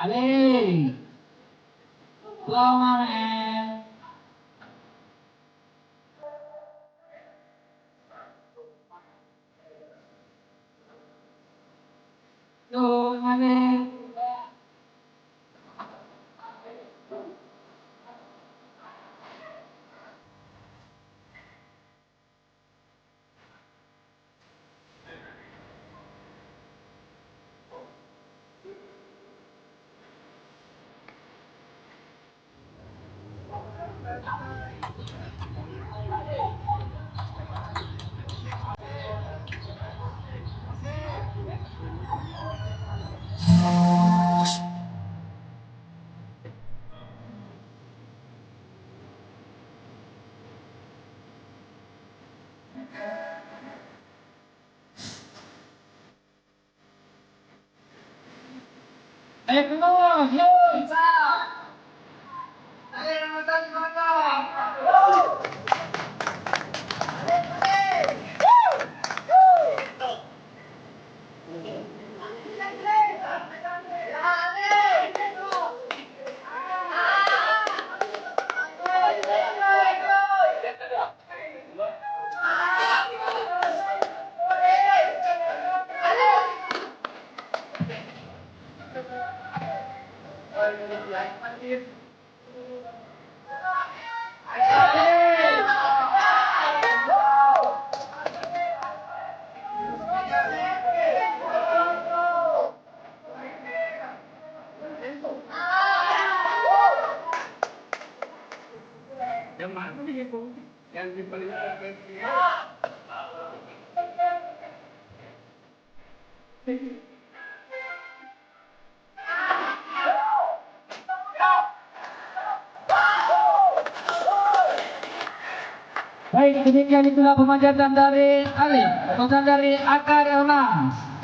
Ali. Lawan Tuh, Ali. Ayo keluar, yuk, sa. Ayo, nonton mana? Yang mana nih itu? Yang di paling Baik, demikian itulah pemanjatan dari Ali, pemanjatan dari Akar Elmas.